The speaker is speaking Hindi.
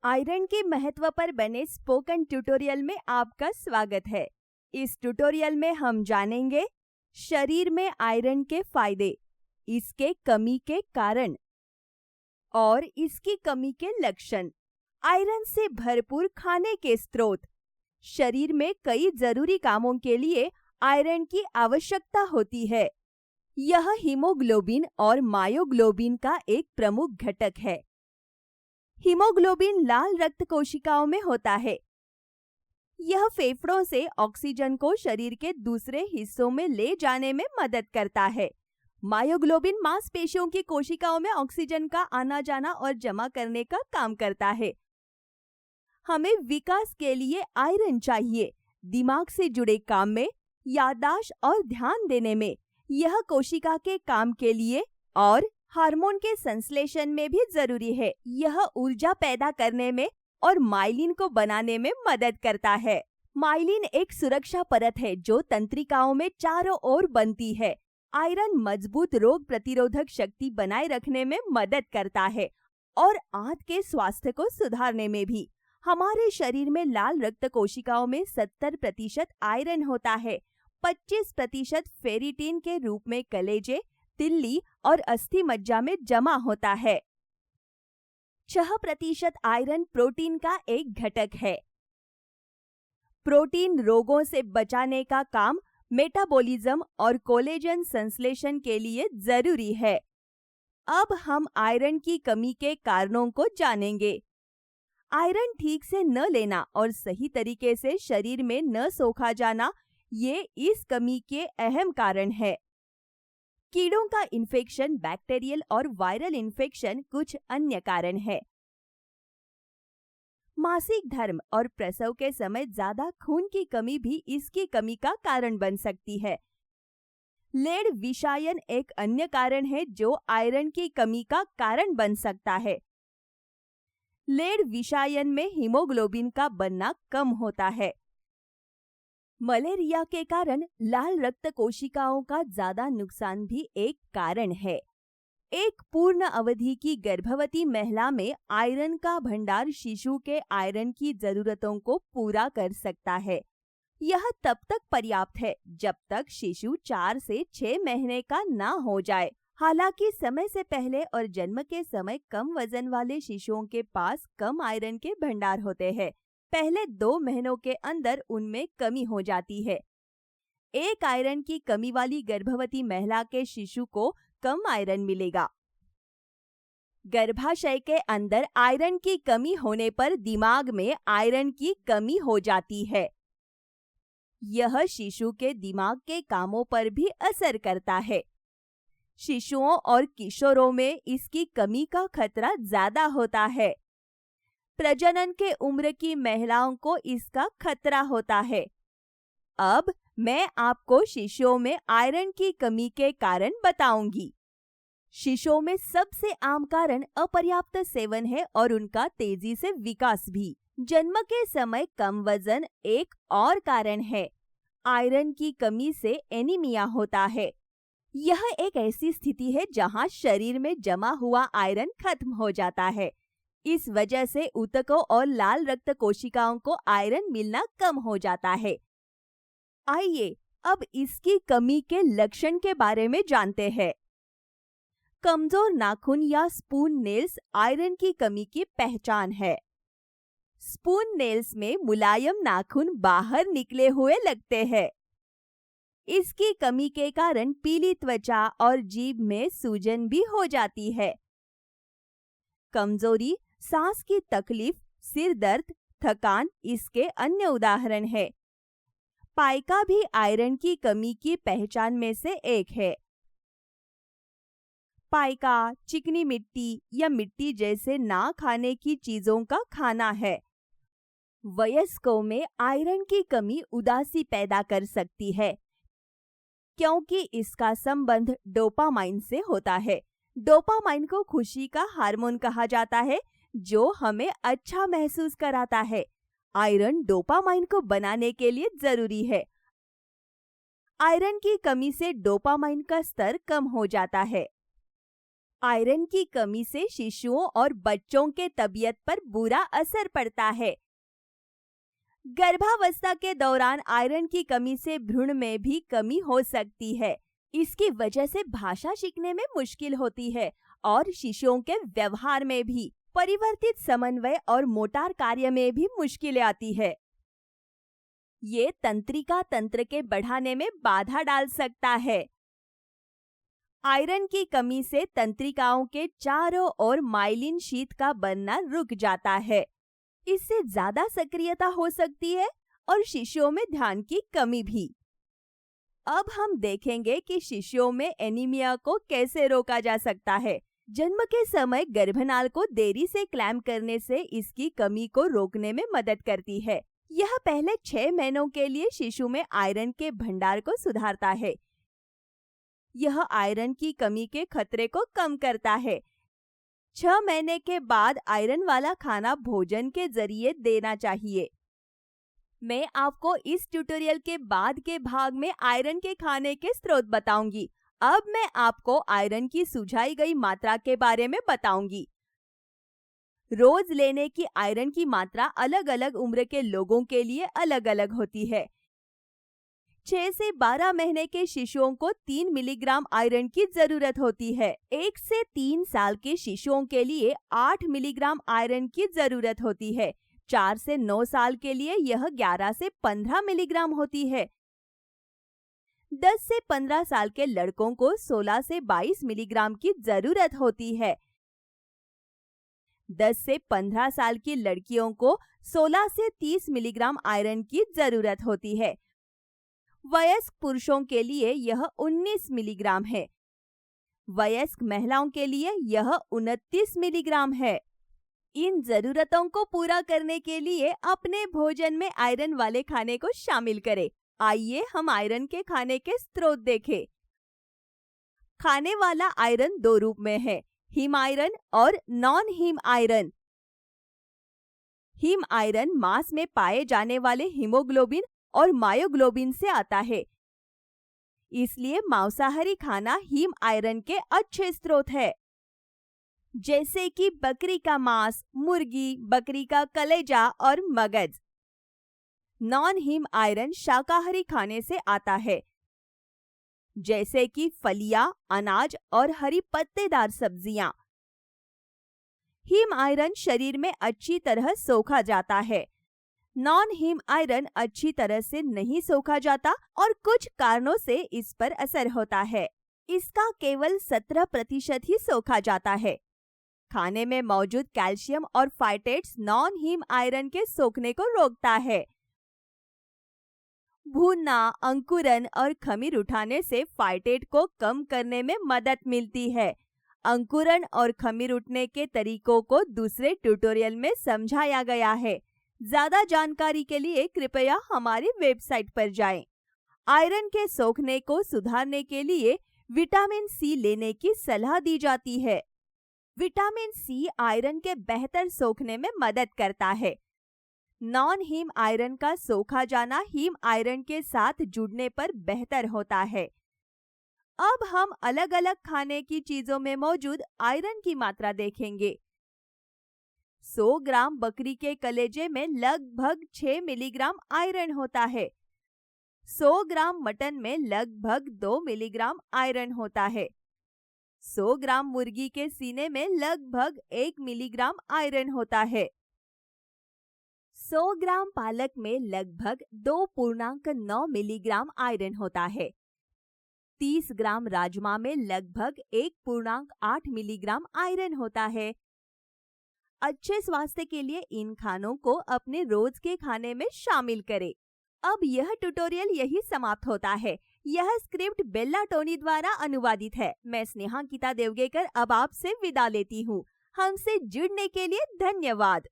आयरन के महत्व पर बने स्पोकन ट्यूटोरियल में आपका स्वागत है। इस ट्यूटोरियल में हम जानेंगे शरीर में आयरन के फायदे, इसके कमी के कारण और इसकी कमी के लक्षण। आयरन से भरपूर खाने के स्रोत। शरीर में कई जरूरी कामों के लिए आयरन की आवश्यकता होती है। यह हीमोग्लोबिन और मायोग्लोबिन का एक प्रमुख घटक है। हीमोग्लोबिन लाल रक्त कोशिकाओं में होता है। यह फेफड़ों से ऑक्सीजन को शरीर के दूसरे हिस्सों में ले जाने में मदद करता है। मायोग्लोबिन मांसपेशियों की कोशिकाओं में ऑक्सीजन का आना जाना और जमा करने का काम करता है। हमें विकास के लिए आयरन चाहिए। दिमाग से जुड़े काम में, याददाश्त और ध्यान देने में, यह कोशिका के काम के लिए और हार्मोन के संश्लेषण में भी जरूरी है। यह ऊर्जा पैदा करने में और माइलिन को बनाने में मदद करता है। माइलिन एक सुरक्षा परत है जो तंत्रिकाओं में चारों ओर बनती है। आयरन मजबूत रोग प्रतिरोधक शक्ति बनाए रखने में मदद करता है और आंत के स्वास्थ्य को सुधारने में भी। हमारे शरीर में लाल रक्त कोशिकाओं में 70% आयरन होता है। 25% फेरिटिन के रूप में कलेजे, तिल्ली और अस्थि मज्जा में जमा होता है। 6% आयरन प्रोटीन का एक घटक है। प्रोटीन रोगों से बचाने का काम मेटाबॉलिज्म और कोलेजन संश्लेषण के लिए जरूरी है। अब हम आयरन की कमी के कारणों को जानेंगे। आयरन ठीक से न लेना और सही तरीके से शरीर में न सोखा जाना, ये इस कमी के अहम कारण है। कीड़ों का इन्फेक्शन, बैक्टीरियल और वायरल इन्फेक्शन कुछ अन्य कारण है। मासिक धर्म और प्रसव के समय ज्यादा खून की कमी भी इसकी कमी का कारण बन सकती है। लेड विषायन एक अन्य कारण है जो आयरन की कमी का कारण बन सकता है। लेड विषायन में हीमोग्लोबिन का बनना कम होता है। मलेरिया के कारण लाल रक्त कोशिकाओं का ज्यादा नुकसान भी एक कारण है। एक पूर्ण अवधि की गर्भवती महिला में आयरन का भंडार शिशु के आयरन की जरूरतों को पूरा कर सकता है। यह तब तक पर्याप्त है जब तक शिशु 4 से 6 महीने का ना हो जाए। हालांकि समय से पहले और जन्म के समय कम वजन वाले शिशुओं के पास कम आयरन के भंडार होते हैं। पहले 2 महीनों के अंदर उनमें कमी हो जाती है। एक आयरन की कमी वाली गर्भवती महिला के शिशु को कम आयरन मिलेगा। गर्भाशय के अंदर आयरन की कमी होने पर दिमाग में आयरन की कमी हो जाती है। यह शिशु के दिमाग के कामों पर भी असर करता है। शिशुओं और किशोरों में इसकी कमी का खतरा ज्यादा होता है। प्रजनन के उम्र की महिलाओं को इसका खतरा होता है। अब मैं आपको शिशुओं में आयरन की कमी के कारण बताऊंगी। शिशुओं में सबसे आम कारण अपर्याप्त सेवन है और उनका तेजी से विकास भी। जन्म के समय कम वजन एक और कारण है। आयरन की कमी से एनीमिया होता है। यह एक ऐसी स्थिति है जहां शरीर में जमा हुआ आयरन खत्म हो जाता है। इस वजह से ऊतकों और लाल रक्त कोशिकाओं को आयरन मिलना कम हो जाता है। आइए अब इसकी कमी के लक्षण के बारे में जानते हैं। कमजोर नाखून या स्पून नेल्स आयरन की कमी की पहचान है। स्पून नेल्स में मुलायम नाखून बाहर निकले हुए लगते हैं। इसकी कमी के कारण पीली त्वचा और जीभ में सूजन भी हो जाती है। कमजोरी, सांस की तकलीफ, सिर दर्द, थकान इसके अन्य उदाहरण है। पाइका भी आयरन की कमी की पहचान में से एक है। पाइका चिकनी मिट्टी या मिट्टी जैसे ना खाने की चीजों का खाना है। वयस्कों में आयरन की कमी उदासी पैदा कर सकती है क्योंकि इसका संबंध डोपामाइन से होता है। डोपामाइन को खुशी का हार्मोन कहा जाता है जो हमें अच्छा महसूस कराता है। आयरन डोपामाइन को बनाने के लिए जरूरी है। आयरन की कमी से डोपामाइन का स्तर कम हो जाता है। आयरन की कमी से शिशुओं और बच्चों के तबीयत पर बुरा असर पड़ता है। गर्भावस्था के दौरान आयरन की कमी से भ्रूण में भी कमी हो सकती है। इसकी वजह से भाषा सीखने में मुश्किल होती है और शिशुओं के व्यवहार में भी, परिवर्तित समन्वय और मोटार कार्य में भी मुश्किलें आती है। ये तंत्रिका तंत्र के बढ़ाने में बाधा डाल सकता है। आयरन की कमी से तंत्रिकाओं के चारों ओर माइलिन शीथ का बनना रुक जाता है। इससे ज्यादा सक्रियता हो सकती है और शिशुओं में ध्यान की कमी भी। अब हम देखेंगे कि शिशुओं में एनीमिया को कैसे रोका जा सकता है। जन्म के समय गर्भनाल को देरी से क्लैंप करने से इसकी कमी को रोकने में मदद करती है। यह पहले 6 महीनों के लिए शिशु में आयरन के भंडार को सुधारता है। यह आयरन की कमी के खतरे को कम करता है। 6 महीने के बाद आयरन वाला खाना भोजन के जरिए देना चाहिए। मैं आपको इस ट्यूटोरियल के बाद के भाग में आयरन के खाने के स्रोत बताऊंगी। अब मैं आपको आयरन की सुझाई गई मात्रा के बारे में बताऊंगी। रोज लेने की आयरन की मात्रा अलग अलग उम्र के लोगों के लिए अलग अलग होती है। 6 से 12 महीने के शिशुओं को 3 मिलीग्राम आयरन की जरूरत होती है। 1 से 3 साल के शिशुओं के लिए 8 मिलीग्राम आयरन की जरूरत होती है। 4 से 9 साल के लिए यह 11 से 15 मिलीग्राम होती है। 10 से 15 साल के लड़कों को 16 से 22 मिलीग्राम की जरूरत होती है। 10 से 15 साल की लड़कियों को 16 से 30 मिलीग्राम आयरन की जरूरत होती है। वयस्क पुरुषों के लिए यह 19 मिलीग्राम है। वयस्क महिलाओं के लिए यह 29 मिलीग्राम है। इन जरूरतों को पूरा करने के लिए अपने भोजन में आयरन वाले खाने को शामिल करें। आइए हम आयरन के खाने के स्रोत देखें। खाने वाला आयरन 2 रूप में है, हिम आयरन और non him iron. Him iron मांस में पाए जाने वाले हीमोग्लोबिन और मायोग्लोबिन से आता है। इसलिए मांसाहारी खाना हिम आयरन के अच्छे स्रोत है, जैसे कि बकरी का मांस, मुर्गी, बकरी का कलेजा और मगज। नॉन हिम आयरन शाकाहारी खाने से आता है, जैसे कि फलियां, अनाज और हरी पत्तेदार सब्जियां। हिम आयरन शरीर में अच्छी तरह सोखा जाता है। नॉन हिम आयरन अच्छी तरह से नहीं सोखा जाता और कुछ कारणों से इस पर असर होता है। इसका केवल 17% ही सोखा जाता है। खाने में मौजूद कैल्शियम और फाइटेट्स नॉन हिम आयरन के सोखने को रोकता है। भूनना, अंकुरन और खमीर उठाने से फाइटेट को कम करने में मदद मिलती है। अंकुरन और खमीर उठने के तरीकों को दूसरे ट्यूटोरियल में समझाया गया है। ज्यादा जानकारी के लिए कृपया हमारी वेबसाइट पर जाएं। आयरन के सोखने को सुधारने के लिए विटामिन सी लेने की सलाह दी जाती है। विटामिन सी आयरन के बेहतर सोखने में मदद करता है। नॉन हिम आयरन का सोखा जाना हिम आयरन के साथ जुड़ने पर बेहतर होता है। अब हम अलग अलग खाने की चीजों में मौजूद आयरन की मात्रा देखेंगे। 100 ग्राम बकरी के कलेजे में लगभग 6 मिलीग्राम आयरन होता है। 100 ग्राम मटन में लगभग 2 मिलीग्राम आयरन होता है। 100 ग्राम मुर्गी के सीने में लगभग 1 मिलीग्राम आयरन होता है। 100 ग्राम पालक में लगभग 2.9 मिलीग्राम आयरन होता है। 30 ग्राम राजमा में लगभग 1.8 मिलीग्राम आयरन होता है। अच्छे स्वास्थ्य के लिए इन खानों को अपने रोज के खाने में शामिल करें। अब यह ट्यूटोरियल यही समाप्त होता है। यह स्क्रिप्ट बेल्ला टोनी द्वारा अनुवादित है। मैं स्नेहा गीता देवगेकर अब आपसे विदा लेती हूँ। हमसे जुड़ने के लिए धन्यवाद।